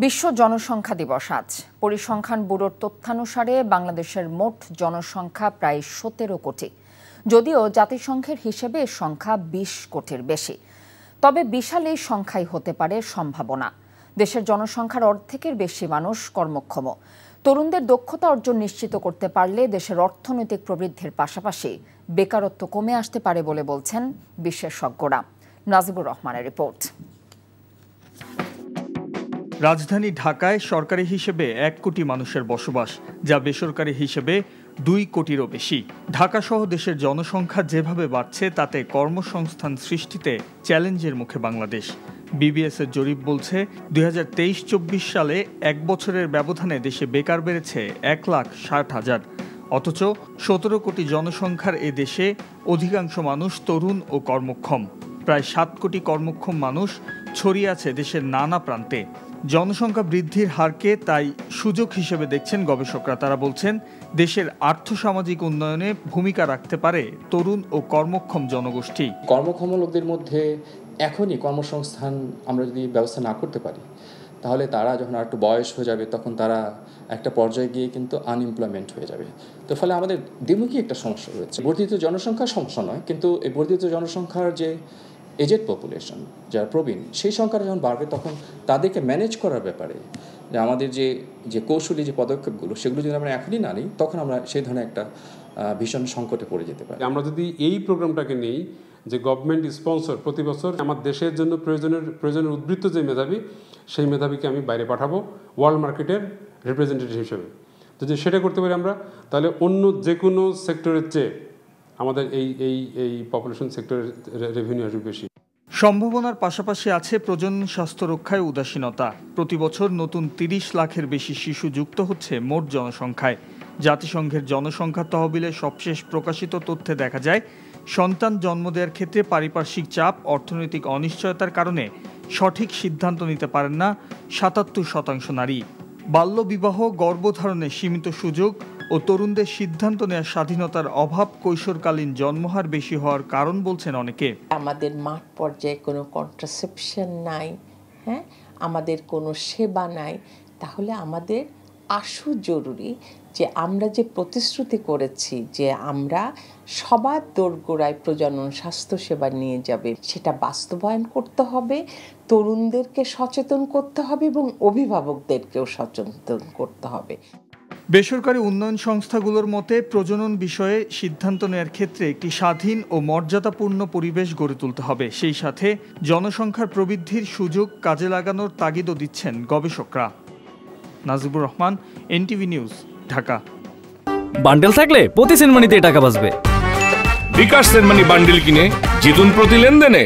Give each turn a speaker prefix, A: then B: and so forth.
A: বিশ্ব জনসংখ্যা দিবস আজ। পরিসংখ্যান ব্যুরোর তথ্যানুসারে বাংলাদেশের মোট জনসংখ্যা প্রায় ১৭ কোটি। যদিও জাতিসংঘের হিসেবে এর সংখ্যা ২০ কোটির বেশি। তবে বিশাল এই সংখ্যাই হতে পারে সম্ভাবনা। দেশের জনসংখ্যার অর্ধেকের বেশি মানুষ কর্মক্ষম। তরুণদের দক্ষতা অর্জন নিশ্চিত করতে পারলে দেশের অর্থনৈতিক প্রবৃদ্ধির পাশাপাশি বেকারত্ব কমে আসতে পারে বলে বলছেন বিশেষজ্ঞরা। নাজিবুর রহমানের রিপোর্ট।
B: রাজধানী ঢাকায় সরকারি হিসেবে ১ কোটি মানুষের বসবাস, যা বেসরকারি হিসেবে ২ কোটিরও বেশি। ঢাকাসহ দেশের জনসংখ্যা যেভাবে বাড়ছে তাতে কর্মসংস্থান সৃষ্টিতে চ্যালেঞ্জের মুখে বাংলাদেশ। বিবিএসের জরিপ বলছে ২০২৩-২৪ সালে এক বছরের ব্যবধানে দেশে বেকার বেড়েছে ১,৬০,০০০। অথচ ১৭ কোটি জনসংখ্যার এ দেশে অধিকাংশ মানুষ তরুণ ও কর্মক্ষম। প্রায় ৭ কোটি কর্মক্ষম মানুষ ছড়িয়ে আছে দেশের নানা প্রান্তে। জনসংখ্যা বৃদ্ধির হারকে তাই সুযোগ হিসেবে দেখছেন গবেষকরা। তারা বলছেন, দেশের আর্থসামাজিক উন্নয়নে ভূমিকা রাখতে পারে তরুণ ও কর্মক্ষম জনগোষ্ঠী।
C: কর্মক্ষম লোকদের মধ্যে এখনই কর্মসংস্থান আমরা যদি ব্যবস্থা না করতে পারি, তাহলে তারা যখন আর একটু বয়স হয়ে যাবে তখন তারা একটা পর্যায়ে গিয়ে কিন্তু আনএমপ্লয়মেন্ট হয়ে যাবে। তো ফলে আমাদের দ্বিমুখী একটা সমস্যা রয়েছে। বর্ধিত জনসংখ্যার সমস্যা নয়, কিন্তু এই বর্ধিত জনসংখ্যার যে এজেড পপুলেশন, যারা প্রবীণ, সেই সংখ্যাটা যখন বাড়বে তখন তাদেরকে ম্যানেজ করার ব্যাপারে যে আমাদের যে কৌশলী যে পদক্ষেপগুলো, সেগুলো যদি আমরা এখনই না নিই, তখন আমরা সেই ধরনের একটা ভীষণ সংকটে পড়ে যেতে পারি।
D: আমরা যদি এই প্রোগ্রামটাকে নেই যে গভর্নমেন্ট স্পন্সর প্রতি বছর আমার দেশের জন্য প্রয়োজনের উদ্বৃত্ত যে মেধাবী, সেই মেধাবীকে আমি বাইরে পাঠাবো ওয়ার্ল্ড মার্কেটের রিপ্রেজেন্টেটিভ হিসেবে। যদি সেটা করতে পারি আমরা, তাহলে অন্য যে কোনো সেক্টরের চেয়ে আমাদের এই পপুলেশন সেক্টরের রেভিনিউ আসবে বেশি।
B: সম্ভাবনার পাশাপাশি আছে প্রজনন স্বাস্থ্য রক্ষায় উদাসীনতা। প্রতি বছর নতুন ৩০ লাখের বেশি শিশু যুক্ত হচ্ছে মোট জনসংখ্যায়। জাতিসংঘের জনসংখ্যা তহবিলের সবশেষ প্রকাশিত তথ্যে দেখা যায়, সন্তান জন্ম দেওয়ার ক্ষেত্রে পারিপার্শ্বিক চাপ, অর্থনৈতিক অনিশ্চয়তার কারণে সঠিক সিদ্ধান্ত নিতে পারেন না ৭৭% নারী। বাল্যবিবাহ, গর্ভধারণের সীমিত সুযোগ ও তরুণদের সিদ্ধান্ত নেওয়ার স্বাধীনতার অভাব কৈশোরকালীন জন্মহার বেশি হওয়ার কারণ বলছেন অনেকে।
E: আমাদের মাঠ পর্যায়ে কোনো কন্ট্রাসেপশন নাই, আমাদের কোনো সেবা নাই। তাহলে আমাদের আশু জরুরি যে আমরা যে প্রতিশ্রুতি করেছি যে আমরা সবার দোরগোড়ায় প্রজনন স্বাস্থ্যসেবা নিয়ে যাবে, সেটা বাস্তবায়ন করতে হবে। তরুণদেরকে সচেতন করতে হবে এবং অভিভাবকদেরকেও সচেতন করতে হবে।
B: বেসরকারি উন্নয়ন সংস্থাগুলোর মতে, প্রজনন বিষয়ে সিদ্ধান্ত নেওয়ার ক্ষেত্রে একটি স্বাধীন ও মর্যাদাপূর্ণ পরিবেশ গড়ে তুলতে হবে। সেই সাথে জনসংখ্যার প্রবৃদ্ধির সুযোগ কাজে লাগানোর তাগিদও দিচ্ছেন গবেষকরা। Najibur Rahman, NTV news, Dhaka.
F: Bundle থাকলে প্রতি সেনমানিতে টাকা বাঁচবে।
G: বিকাশ সেনমানি বান্ডেল কিনে জিতুন প্রতি লেনদেনে।